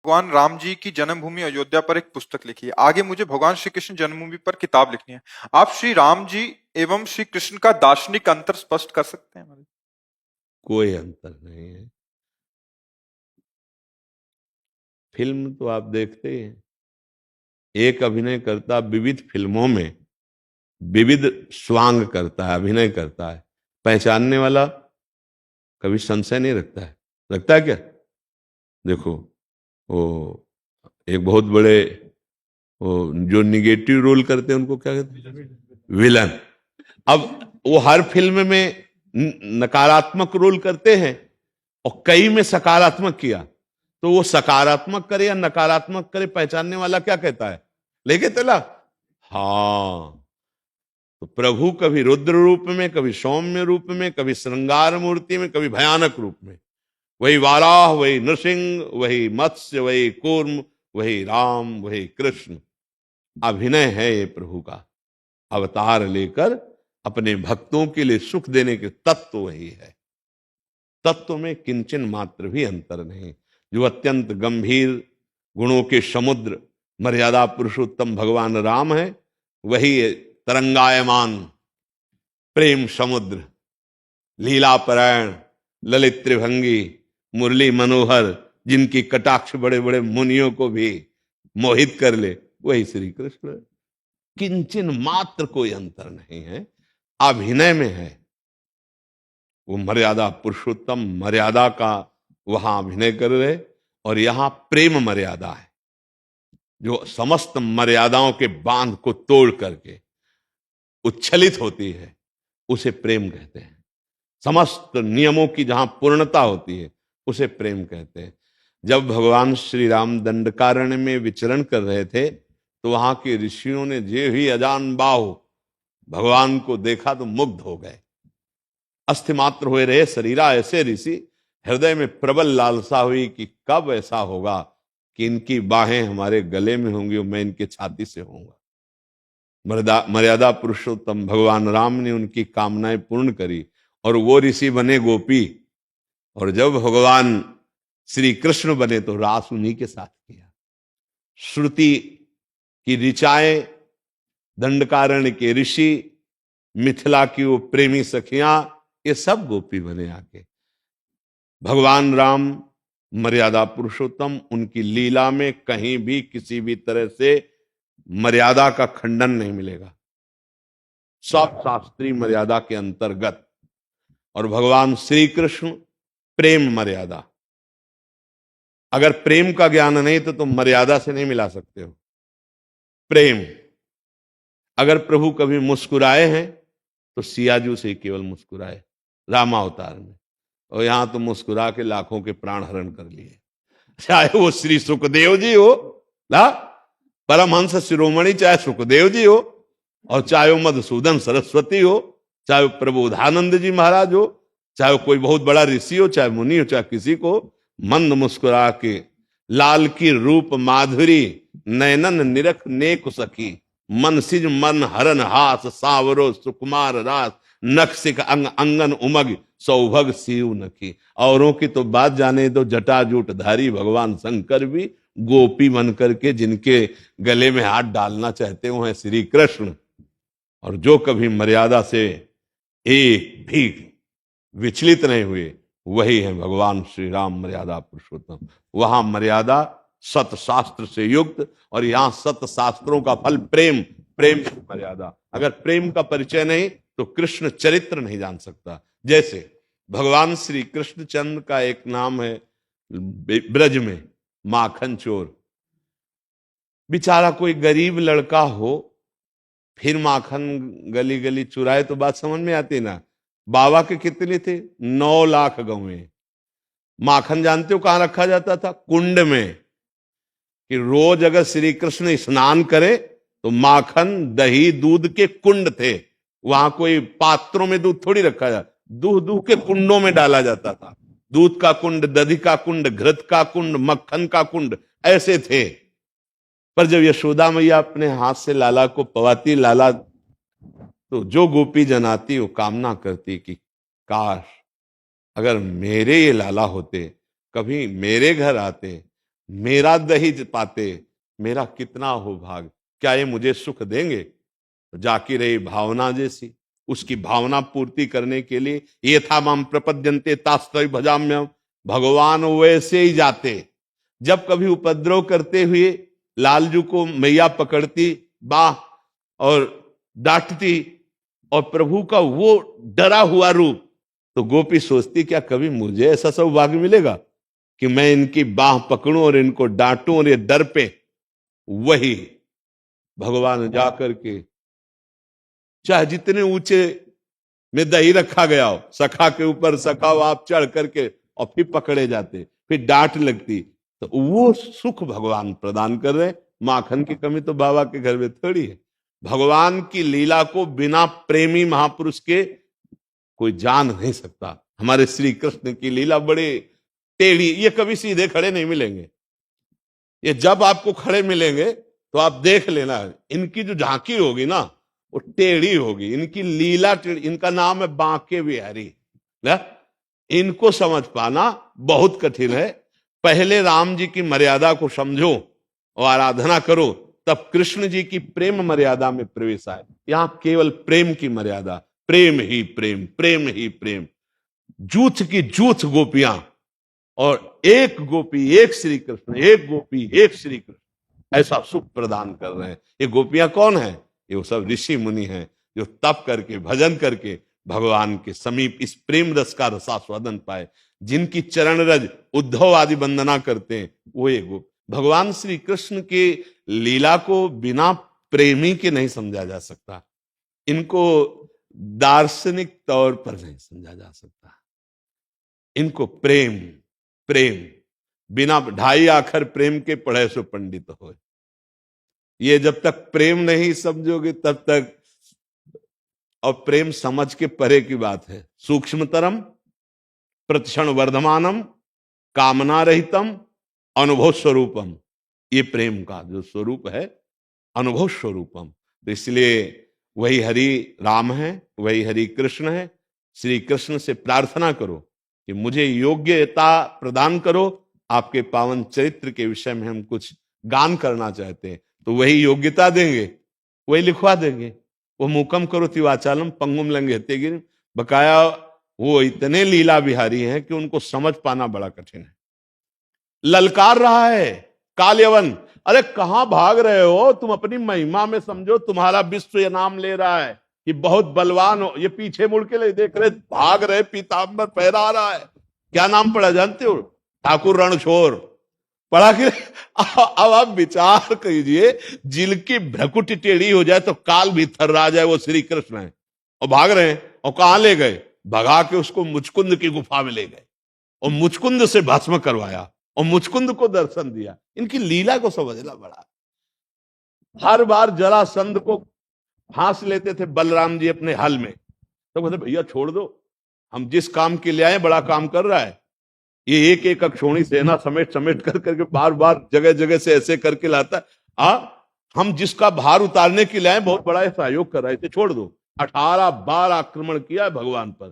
भगवान राम जी की जन्मभूमि अयोध्या पर एक पुस्तक लिखी है। आगे मुझे भगवान श्री कृष्ण जन्मभूमि पर किताब लिखनी है। आप श्री राम जी एवं श्री कृष्ण का दार्शनिक अंतर स्पष्ट कर सकते हैं हमारे? कोई अंतर नहीं है। फिल्म तो आप देखते ही हैं। एक अभिनय करता विविध फिल्मों में विविध स्वांग करता है, अभिनय करता है। पहचानने वाला कभी संशय नहीं रखता है। लगता है क्या? देखो, वो एक बहुत बड़े, वो जो निगेटिव रोल करते हैं उनको क्या कहते हैं? विलन। अब वो हर फिल्म में नकारात्मक रोल करते हैं और कई में सकारात्मक किया, तो वो सकारात्मक करे या नकारात्मक करे, पहचानने वाला क्या कहता है? लेके चला। हाँ, तो प्रभु कभी रुद्र रूप में, कभी सौम्य रूप में, कभी श्रृंगार मूर्ति में, कभी भयानक रूप में। वही वाराह, वही नृसिंह, वही मत्स्य, वही कूर्म, वही राम, वही कृष्ण। अभिनय है ये प्रभु का। अवतार लेकर अपने भक्तों के लिए सुख देने के तत्व वही है। तत्व में किंचन मात्र भी अंतर नहीं। जो अत्यंत गंभीर गुणों के समुद्र मर्यादा पुरुषोत्तम भगवान राम है, वही तरंगायमान प्रेम समुद्र, लीलापरायण, ललित त्रिभंगी, मुरली मनोहर, जिनकी कटाक्ष बड़े बड़े मुनियों को भी मोहित कर ले, वही श्री कृष्ण है। किंचन मात्र कोई अंतर नहीं है, अभिनय में है। वो मर्यादा पुरुषोत्तम मर्यादा का वहां अभिनय कर रहे, और यहां प्रेम मर्यादा है, जो समस्त मर्यादाओं के बांध को तोड़ करके उच्छलित होती है, उसे प्रेम कहते हैं। समस्त नियमों की जहां पूर्णता होती है, उसे प्रेम कहते हैं। जब भगवान श्री राम दंडकारण्य में विचरण कर रहे थे, तो वहां के ऋषियों ने जे ही अजान बाहु भगवान को देखा तो मुग्ध हो गए। अस्थिमात्र हुए रहे शरीरा ऐसे ऋषि, हृदय में प्रबल लालसा हुई कि कब ऐसा होगा कि इनकी बाहें हमारे गले में होंगी और मैं इनके छाती से होऊंगा। मर्यादा पुरुषोत्तम भगवान राम ने उनकी कामनाएं पूर्ण करी और वो ऋषि बने गोपी, और जब भगवान श्री कृष्ण बने तो रास उन्हीं के साथ किया। श्रुति की ऋचाएं, दंडकारण्य के ऋषि, मिथिला की वो प्रेमी सखियां, ये सब गोपी बने आके। भगवान राम मर्यादा पुरुषोत्तम, उनकी लीला में कहीं भी किसी भी तरह से मर्यादा का खंडन नहीं मिलेगा, सब शास्त्रीय मर्यादा के अंतर्गत। और भगवान श्री कृष्ण प्रेम मर्यादा। अगर प्रेम का ज्ञान नहीं तो तुम मर्यादा से नहीं मिला सकते हो। प्रेम, अगर प्रभु कभी मुस्कुराए हैं तो सियाजू से ही केवल मुस्कुराए रामावतार में, और यहां तो मुस्कुरा के लाखों के प्राण हरण कर लिए। चाहे वो श्री सुखदेव जी हो ना, परमहंस शिरोमणि, चाहे सुखदेव जी हो, और चाहे वो मधुसूदन सरस्वती हो, चाहे वो प्रबोधानंद जी महाराज हो, चाहे वो कोई बहुत बड़ा ऋषि हो, चाहे मुनि हो, चाहे किसी को मंद मुस्कुरा के लाल की रूप माधुरी नैनन निरख नेक सखी, मन सिज मन हरन हास सावरो सुकुमार रास, नक्सिक अंग अंगन उमग सौभग सीव नखी। औरों की तो बात जाने दो, जटाजूट धारी भगवान शंकर भी गोपी बन करके जिनके गले में हाथ डालना चाहते हो हैं श्री कृष्ण। और जो कभी मर्यादा से एक भी विचलित नहीं हुए, वही है भगवान श्री राम मर्यादा पुरुषोत्तम। वहां मर्यादा सत शास्त्र से युक्त, और यहां सत शास्त्रों का फल प्रेम, प्रेम की मर्यादा। अगर प्रेम का परिचय नहीं तो कृष्ण चरित्र नहीं जान सकता। जैसे भगवान श्री कृष्णचंद्र का एक नाम है ब्रज में माखन चोर। बेचारा कोई गरीब लड़का हो, फिर माखन गली गली चुराए तो बात समझ में आती ना। बाबा के कितने थे? 9 लाख गौएं। माखन जानते हो कहां रखा जाता था? कुंड में। कि रोज अगर श्री कृष्ण स्नान करे तो माखन दही दूध के कुंड थे, वहां कोई पात्रों में दूध थोड़ी रखा जाता, दूध दूध के कुंडों में डाला जाता था। दूध का कुंड, दधी का कुंड, घृत का कुंड, मक्खन का कुंड, ऐसे थे। पर जब यशोदा मैया अपने हाथ से लाला को पवाती, लाला तो जो गोपी जनाती वो कामना करती कि काश अगर मेरे ये लाला होते, कभी मेरे घर आते मेरा दही पाते मेरा कितना हो भाग, क्या ये मुझे सुख देंगे? तो जाकी रही भावना जैसी, उसकी भावना पूर्ति करने के लिए ये था माम प्रपद्यन्ते तास्तै भजाम्यहम्, भगवान वैसे ही जाते। जब कभी उपद्रव करते हुए लालजू को मैया पकड़ती बाह और डांटती और प्रभु का वो डरा हुआ रूप, तो गोपी सोचती क्या कभी मुझे ऐसा सौभाग्य मिलेगा कि मैं इनकी बाह पकड़ूं और इनको डांटूं और ये डर पे। वही भगवान जाकर के चाहे जितने ऊंचे में दही रखा गया हो, सखा के ऊपर सखा हो आप चढ़ करके और फिर पकड़े जाते, फिर डांट लगती, तो वो सुख भगवान प्रदान कर रहे। माखन की कमी तो बाबा के घर में थोड़ी है। भगवान की लीला को बिना प्रेमी महापुरुष के कोई जान नहीं सकता। हमारे श्री कृष्ण की लीला बड़े टेढ़ी, ये कभी सीधे खड़े नहीं मिलेंगे। ये जब आपको खड़े मिलेंगे तो आप देख लेना, इनकी जो झांकी होगी ना वो टेढ़ी होगी, इनकी लीला टेढ़ी। इनका नाम है बांके बिहारी ना? इनको समझ पाना बहुत कठिन है। पहले राम जी की मर्यादा को समझो और आराधना करो, तब कृष्ण जी की प्रेम मर्यादा में प्रवेश आए। यहां केवल प्रेम की मर्यादा, प्रेम ही प्रेम, प्रेम ही प्रेम। जूथ की जूथ गोपियां और एक गोपी एक श्री कृष्ण, एक गोपी एक श्री कृष्ण, ऐसा सुख प्रदान कर रहे हैं। ये गोपियां कौन है? ये वो सब ऋषि मुनि हैं जो तप करके भजन करके भगवान के समीप इस प्रेम रस का रसास्वादन पाए। जिनकी चरण रज उद्धव आदि वंदना करते हैं वो ये गोप। भगवान श्री कृष्ण के लीला को बिना प्रेमी के नहीं समझा जा सकता। इनको दार्शनिक तौर पर नहीं समझा जा सकता। इनको प्रेम प्रेम, बिना ढाई आखर प्रेम के पढ़े सो पंडित हो। ये जब तक प्रेम नहीं समझोगे तब तक, और प्रेम समझ के परे की बात है। सूक्ष्मतरम प्रतिक्षण वर्धमानम कामना रहितम अनुभव स्वरूपम, ये प्रेम का जो स्वरूप है अनुभव स्वरूपम। तो इसलिए वही हरि राम है, वही हरि कृष्ण है। श्री कृष्ण से प्रार्थना करो कि मुझे योग्यता प्रदान करो, आपके पावन चरित्र के विषय में हम कुछ गान करना चाहते हैं, तो वही योग्यता देंगे, वही लिखवा देंगे। वो मुकम करोति वाचालम पंगुम लंघयते गिरिम, बकाया वो इतने लीला बिहारी हैं कि उनको समझ पाना बड़ा कठिन है। ललकार रहा है काल्यवन, अरे कहां भाग रहे हो तुम? अपनी महिमा में समझो, तुम्हारा विश्व ये नाम ले रहा है कि बहुत बलवान हो। ये पीछे मुड़ के ले देख रहे, भाग रहे, पीताम्बर फहरा रहा है। क्या नाम पड़ा जानते हो? ठाकुर रणछोर पढ़ा के। अब आप विचार कीजिए, जिनकी भ्रकुटी टेढ़ी हो जाए तो काल भी थर्रा जाए, वो श्री कृष्ण है और भाग रहे हैं। और कहां ले गए? भगा के उसको मुचकुंद की गुफा में ले गए और मुचकुंद से भस्म करवाया और मुचकुंद को दर्शन दिया। इनकी लीला को समझना बड़ा। हर बार जरासंध को फांस लेते थे बलराम जी अपने हल में, तो कहते भैया छोड़ दो, हम जिस काम के लिए आए बड़ा काम कर रहा है। ये एक एक अक्षोणी सेना समेट समेट कर करके बार बार जगह जगह से ऐसे करके लाता है। हम जिसका भार उतारने के लिए आए बहुत बड़ा सहयोग कर रहे थे, छोड़ दो। 18 बार आक्रमण किया भगवान पर,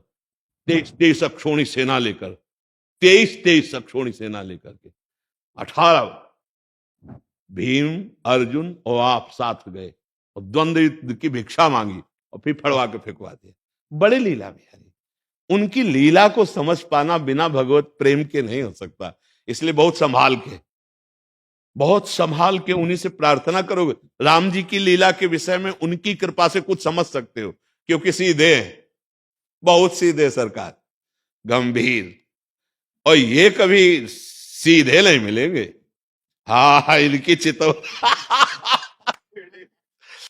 23 अक्षोणी सेना लेकर, 23 अक्षोणी सेना लेकर के 18 भीम अर्जुन और आप साथ गए और द्वंद्व युद्ध की भिक्षा मांगी और फिर फड़वा के फेंकवा दिया। बड़े लीला बिहारी। उनकी लीला को समझ पाना बिना भगवत प्रेम के नहीं हो सकता। इसलिए बहुत संभाल के उन्हीं से प्रार्थना करोगे। राम जी की लीला के विषय में उनकी कृपा से कुछ समझ सकते हो, क्योंकि सीधे हैं, बहुत सीधे सरकार, गंभीर। और ये कभी सीधे नहीं मिलेंगे। हाँ इनकी चितो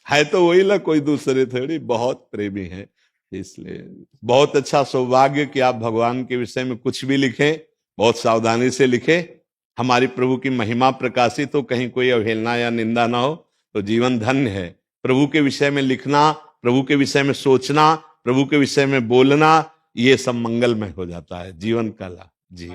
है तो वही ना, कोई दूसरे थोड़ी, बहुत प्रेमी है। इसलिए बहुत अच्छा सौभाग्य कि आप भगवान के विषय में कुछ भी लिखें, बहुत सावधानी से लिखें। हमारी प्रभु की महिमा प्रकाशित हो, कहीं कोई अवहेलना या निंदा ना हो, तो जीवन धन्य है। प्रभु के विषय में लिखना, प्रभु के विषय में सोचना, प्रभु के विषय में बोलना, ये सब मंगलमय हो जाता है जीवन का लाभ। जी।